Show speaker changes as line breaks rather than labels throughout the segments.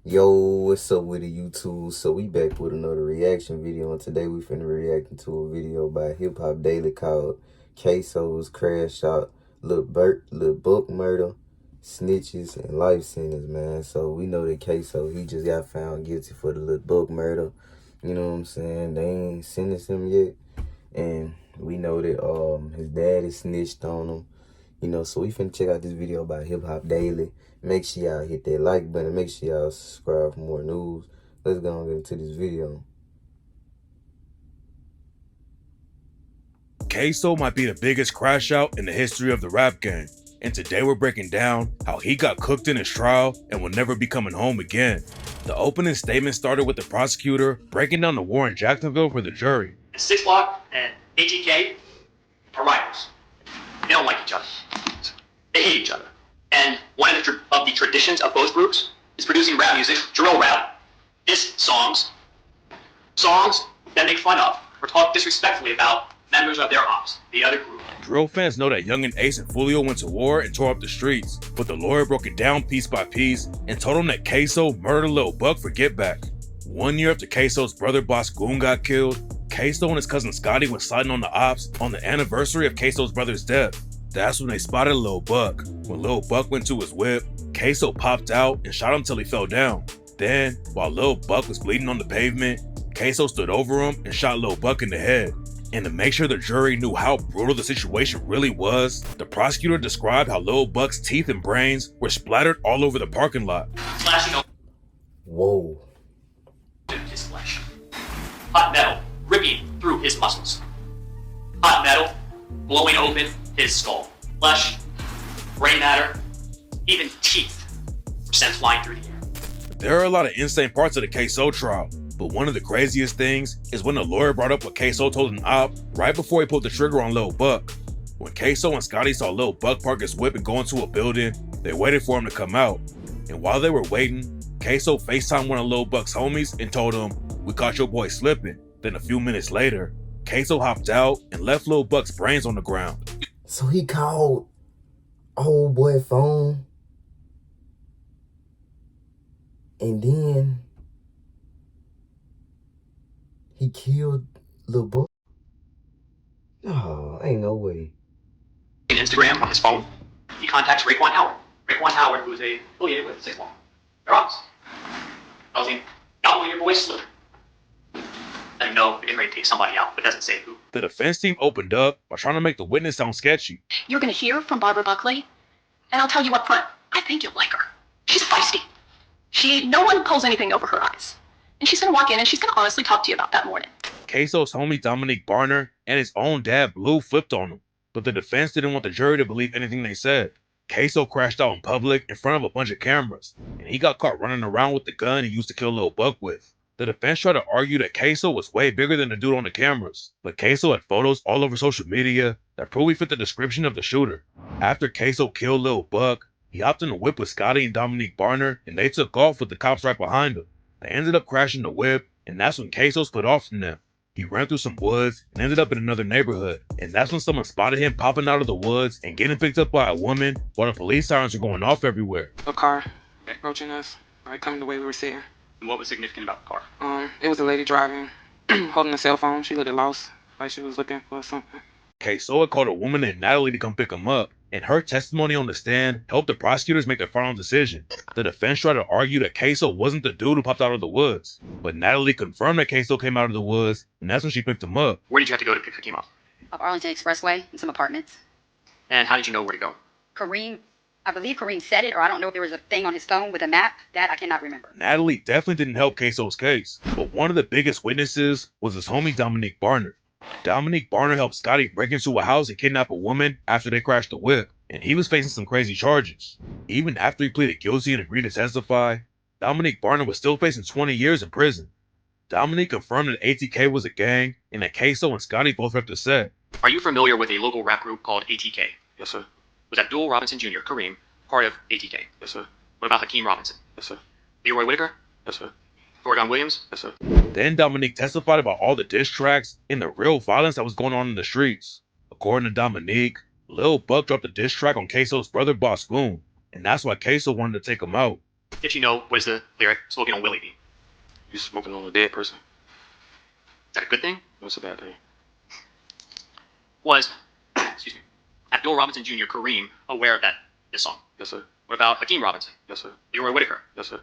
Yo, what's up with the YouTube? So we back with another reaction video, and today we finna reacting to a video by Hip Hop Daily called Ksoo's Crash Out, Lil Book Murder, Snitches, and Life Sentence, man. So we know that Ksoo, he just got found guilty for the Lil Book Murder. You know what I'm saying? They ain't sentenced him yet. And we know that his dad is snitched on him. You know, so we finna check out this video by Hip Hop Daily. Make sure y'all hit that like button. Make sure y'all subscribe for more news. Let's go and get into this video.
Ksoo might be the biggest crash out in the history of the rap game, and today we're breaking down how he got cooked in his trial and will never be coming home again. The opening statement started with the prosecutor breaking down the war in Jacksonville for the jury.
6 Block and ATK are rivals. They don't like each other. They hate each other. And one of the traditions of both groups is producing rap music, drill rap, diss songs that make fun of or talk disrespectfully about members of their ops, the other group.
Drill fans know that Young and Ace and Fulio went to war and tore up the streets, but the lawyer broke it down piece by piece and told him that Ksoo murdered Lil Buck for get back. 1 year after Ksoo's brother Boss Goon got killed, Ksoo and his cousin Scotty went sliding on the ops on the anniversary of Ksoo's brother's death. That's when they spotted Lil Buck. When Lil Buck went to his whip, Ksoo popped out and shot him till he fell down. Then, while Lil Buck was bleeding on the pavement, Ksoo stood over him and shot Lil Buck in the head. And to make sure the jury knew how brutal the situation really was, the prosecutor described how Lil Buck's teeth and brains were splattered all over the parking lot.
Slashing
Whoa.
open his flesh. Hot metal ripping through his muscles. Hot metal blowing open his skull. Flesh, gray matter, even teeth were sent flying through the air.
There are a lot of insane parts of the Ksoo trial, but one of the craziest things is when the lawyer brought up what Ksoo told an op right before he pulled the trigger on Lil Buck. When Ksoo and Scotty saw Lil Buck park his whip and go into a building, they waited for him to come out. And while they were waiting, Ksoo FaceTimed one of Lil Buck's homies and told him, "We caught your boy slipping." Then a few minutes later, Ksoo hopped out and left Lil Buck's brains on the ground.
So he called old boy phone, and then he killed Lil Buck. Oh, ain't no way.
Instagram on his phone, he contacts Raekwon Howard. Raekwon Howard, who is affiliated with 6 Block. They're ops. Tells him, "Y'all know your boy's slipping." Let him know they're getting ready to take somebody out, but doesn't say who.
The defense team opened up by trying to make the witness sound sketchy.
You're going to hear from Barbara Buckley, and I'll tell you up front, I think you'll like her. She's feisty. No one pulls anything over her eyes. And she's going to walk in and she's going to honestly talk to you about that morning.
Ksoo's homie Dominique Barner and his own dad Blue flipped on him, but the defense didn't want the jury to believe anything they said. Ksoo crashed out in public in front of a bunch of cameras, and he got caught running around with the gun he used to kill Lil Buck with. The defense tried to argue that Ksoo was way bigger than the dude on the cameras, but Ksoo had photos all over social media that proved he fit the description of the shooter. After Ksoo killed Lil Buck, he hopped in a whip with Scotty and Dominique Barner, and they took off with the cops right behind him. They ended up crashing the whip, and that's when Ksoo split off from them. He ran through some woods and ended up in another neighborhood, and that's when someone spotted him popping out of the woods and getting picked up by a woman while the police sirens were going off everywhere.
A car approaching us, right coming the way we were sitting.
And what was significant about the car?
It was a lady driving, holding a cell phone. She looked lost, like she was looking for something.
Ksoo had called a woman named Natalie to come pick him up, and her testimony on the stand helped the prosecutors make their final decision. The defense tried to argue that Ksoo wasn't the dude who popped out of the woods, but Natalie confirmed that Ksoo came out of the woods, and that's when she picked him up.
Where did you have to go to pick Hakeem up?
Up Arlington Expressway and some apartments.
And how did you know where to go?
I believe Kareem said it, or I don't know if there was a thing on his phone with a map. That I cannot remember.
Natalie definitely didn't help Ksoo's case, but one of the biggest witnesses was his homie Dominique Barner. Dominique Barner helped Scotty break into a house and kidnap a woman after they crashed the whip, and he was facing some crazy charges. Even after he pleaded guilty and agreed to testify, Dominique Barner was still facing 20 years in prison. Dominique confirmed that ATK was a gang and that Ksoo and Scotty both ripped the set.
Are you familiar with a local rap group called ATK?
Yes, sir.
Was Abdul Robinson Jr., Kareem, part of ATK?
Yes, sir.
What about Hakeem Robinson?
Yes, sir.
Leroy Whitaker?
Yes, sir.
Oregon Williams?
Yes, sir.
Then Dominique testified about all the diss tracks and the real violence that was going on in the streets. According to Dominique, Lil Buck dropped a diss track on Ksoo's brother Boss Goon, and that's why Ksoo wanted to take him out.
If you know, what is the lyric? Smoking on Willie B.
You smoking on a dead person.
Is that a good thing?
What's a bad thing?
Was, excuse me, Abdul Robinson Jr., Kareem, aware of this song?
Yes, sir.
What about Hakeem Robinson?
Yes, sir.
Leroy Whitaker?
Yes, sir.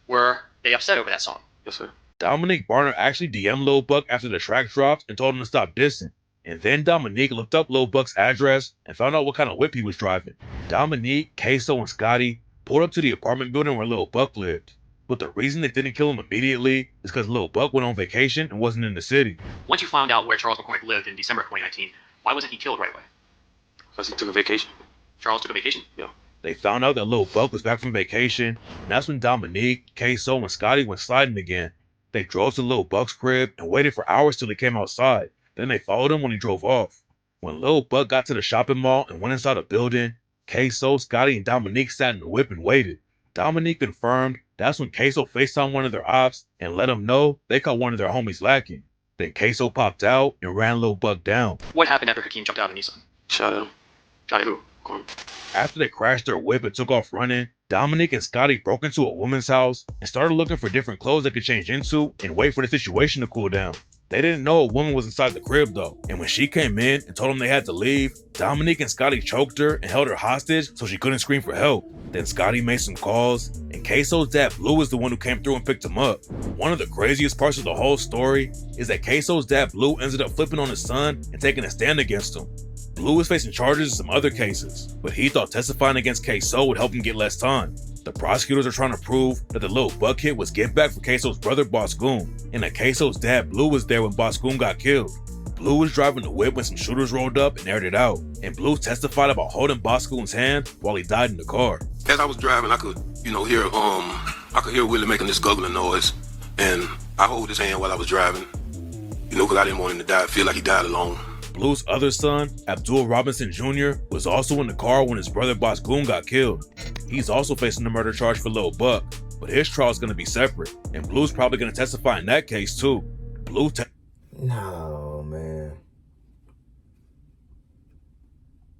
Were they upset over that song?
Yes, sir.
Dominique Barner actually DM'd Lil Buck after the track dropped and told him to stop dissing. And then Dominique looked up Lil Buck's address and found out what kind of whip he was driving. Dominique, Ksoo, and Scotty pulled up to the apartment building where Lil Buck lived. But the reason they didn't kill him immediately is because Lil Buck went on vacation and wasn't in the city.
Once you found out where Charles McCormick lived in December of 2019, why wasn't he killed right away?
Because he took a vacation.
Charles took a vacation?
Yeah.
They found out that Lil Buck was back from vacation, and that's when Dominique, Ksoo, and Scotty went sliding again. They drove to Lil Buck's crib and waited for hours till he came outside. Then they followed him when he drove off. When Lil Buck got to the shopping mall and went inside the building, Ksoo, Scotty, and Dominique sat in the whip and waited. Dominique confirmed that's when Ksoo FaceTimed one of their ops and let him know they caught one of their homies lacking. Then Ksoo popped out and ran Lil Buck down.
What happened after Hakeem jumped out of the Nissan?
Shot at him.
Shot at who?
After they crashed their whip and took off running, Dominique and Scotty broke into a woman's house and started looking for different clothes they could change into and wait for the situation to cool down. They didn't know a woman was inside the crib though, and when she came in and told them they had to leave, Dominique and Scotty choked her and held her hostage so she couldn't scream for help. Then Scotty made some calls, and Ksoo's dad Blue was the one who came through and picked him up. One of the craziest parts of the whole story is that Ksoo's dad Blue ended up flipping on his son and taking a stand against him. Blue was facing charges in some other cases, but he thought testifying against Ksoo would help him get less time. The prosecutors are trying to prove that the Lil Buck hit was give back for Ksoo's brother Boss Goon, and that Ksoo's dad Blue was there when Boss Goon got killed. Blue was driving the whip when some shooters rolled up and aired it out, and Blue testified about holding Boss Goon's hand while he died in the car.
As I was driving, I could hear Willie making this guggling noise, and I hold his hand while I was driving, because I didn't want him to die, feel like he died alone.
Blue's other son, Abdul Robinson Jr., was also in the car when his brother Boss Goon got killed. He's also facing a murder charge for Lil Buck, but his trial is going to be separate, and Blue's probably going to testify in that case too. Blue
No, man.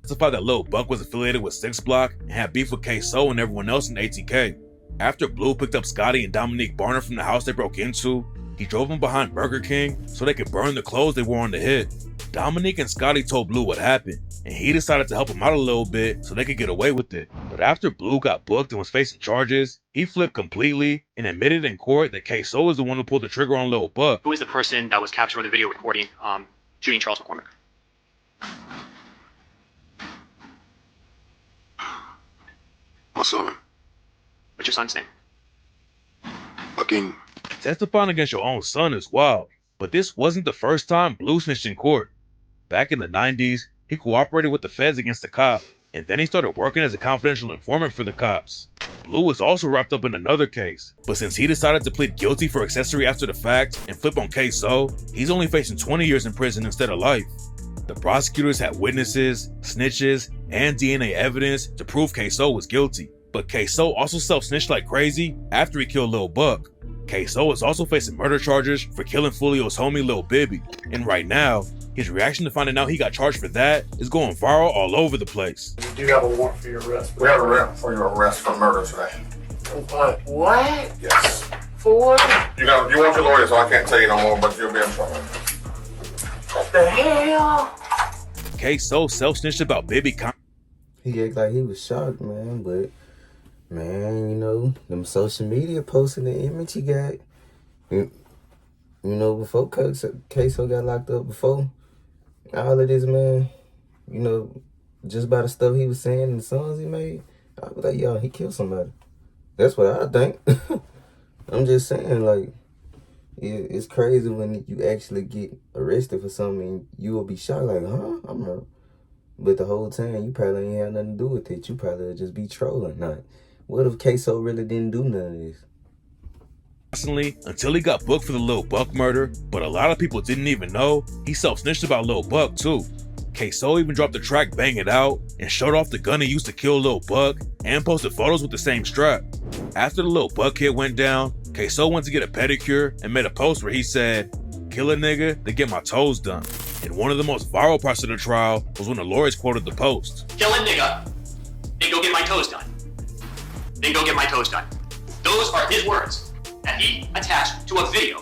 testified that Lil Buck was affiliated with 6 Block and had beef with Ksoo and everyone else in ATK. After Blue picked up Scotty and Dominique Barner from the house they broke into, he drove them behind Burger King so they could burn the clothes they wore on the hit. Dominique and Scotty told Blue what happened, and he decided to help him out a little bit so they could get away with it. But after Blue got booked and was facing charges, he flipped completely and admitted in court that Ksoo was the one who pulled the trigger on Lil Buck.
Who is the person that was captured on the video recording shooting Charles McCormick?
My son,
What's your son's name?
Hakeem.
Testifying against your own son is wild, but this wasn't the first time Blue snitched in court. Back in the 90s, he cooperated with the feds against the cop, and then he started working as a confidential informant for the cops. Blue was also wrapped up in another case, but since he decided to plead guilty for accessory after the fact and flip on Ksoo, he's only facing 20 years in prison instead of life. The prosecutors had witnesses, snitches, and DNA evidence to prove Ksoo was guilty, but Ksoo also self-snitched like crazy after he killed Lil Buck. Ksoo is also facing murder charges for killing Fulio's homie Lil Bibby, and right now, his reaction to finding out he got charged for that is going viral all over the place.
You do have a warrant for your arrest.
We have a warrant for your arrest for murder today.
What?
Yes.
For what?
You want your lawyer, so I can't tell you no more, but you'll be in trouble.
What the hell?
Ksoo self-snitched about Bibby.
He acted like he was shocked, man, but man, them social media posting the image he got. Before Ksoo got locked up before, all of this, man, just by the stuff he was saying and the songs he made, I was like, yo, he killed somebody. That's what I think. I'm just saying, like, it's crazy when you actually get arrested for something, you will be shocked, like, huh? I'm not. But the whole time, you probably ain't had nothing to do with it. You probably would just be trolling. Like, what if Ksoo really didn't do none of this?
Constantly until he got booked for the Lil Buck murder, but a lot of people didn't even know he self-snitched about Lil Buck too. Ksoo even dropped the track Bang It Out and showed off the gun he used to kill Lil Buck and posted photos with the same strap. After the Lil Buck hit went down, Ksoo went to get a pedicure and made a post where he said, "Kill a nigga, then get my toes done." And one of the most viral parts of the trial was when the lawyers quoted the post.
Kill a nigga, then go get my toes done. Then go get my toes done. Those are his words that he attached to a video.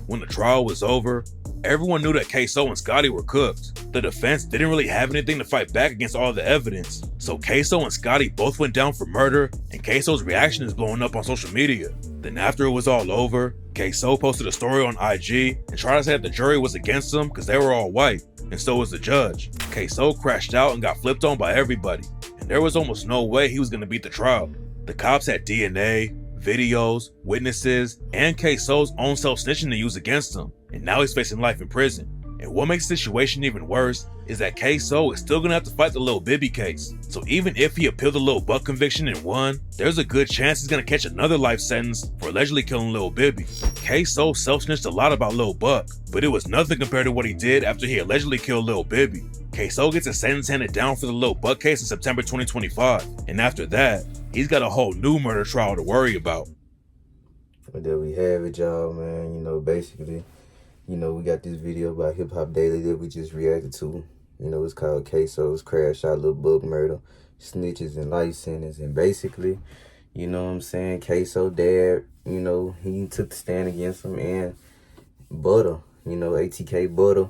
When the trial was over, everyone knew that Ksoo and Scotty were cooked. The defense didn't really have anything to fight back against all the evidence, so Ksoo and Scotty both went down for murder, and Ksoo's reaction is blowing up on social media. Then after it was all over, Ksoo posted a story on IG and tried to say that the jury was against him because they were all white, and so was the judge. Ksoo crashed out and got flipped on by everybody, and there was almost no way he was going to beat the trial. The cops had DNA, videos, witnesses, and Ksoo's own self-snitching to use against him, and now he's facing life in prison. And what makes the situation even worse is that Ksoo is still gonna have to fight the Lil Bibby case. So even if he appealed the Lil Buck conviction and won, there's a good chance he's gonna catch another life sentence for allegedly killing Lil Bibby. Ksoo self-snitched a lot about Lil Buck, but it was nothing compared to what he did after he allegedly killed Lil Bibby. Ksoo gets a sentence handed down for the Lil Buck case in September 2025, and after that, he's got a whole new murder trial to worry about.
But there we have it, y'all, man. You know, basically, you know, we got this video about Hip Hop Daily that we just reacted to. You know, it's called Ksoo's Crash Out Lil Buck Murder, Snitches and Life Sentence. And basically, you know what I'm saying, Ksoo dad, you know, he took the stand against him, and Butter, you know, ATK Butter.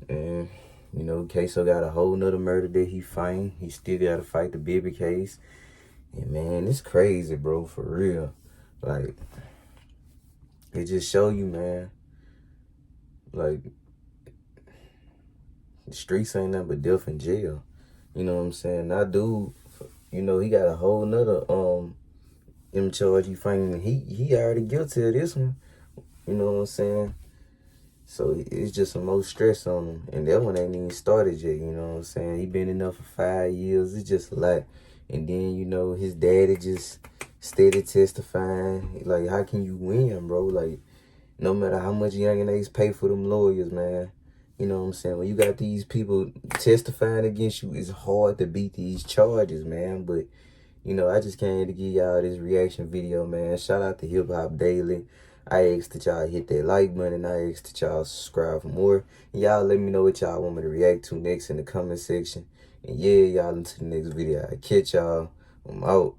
And, you know, Ksoo got a whole nother murder that he fighting. He still got to fight the Bibby case. And, man, it's crazy, bro, for real. Like, it just show you, man, like, the streets ain't nothing but death in jail. You know what I'm saying? That dude, you know, he got a whole nother in charge he fighting. He already guilty of this one. You know what I'm saying? So it's just some more stress on him. And that one ain't even started yet, you know what I'm saying? He been in there for 5 years. It's just a lot. And then, you know, his daddy just steady testifying. Like, how can you win, bro? Like, no matter how much young and they pay for them lawyers, man. You know what I'm saying? When you got these people testifying against you, it's hard to beat these charges, man. But, you know, I just came to give y'all this reaction video, man. Shout out to Hip Hop Daily. I ask that y'all hit that like button, and I ask that y'all subscribe for more. And y'all let me know what y'all want me to react to next in the comment section. And yeah, y'all, until the next video. I catch y'all. I'm out.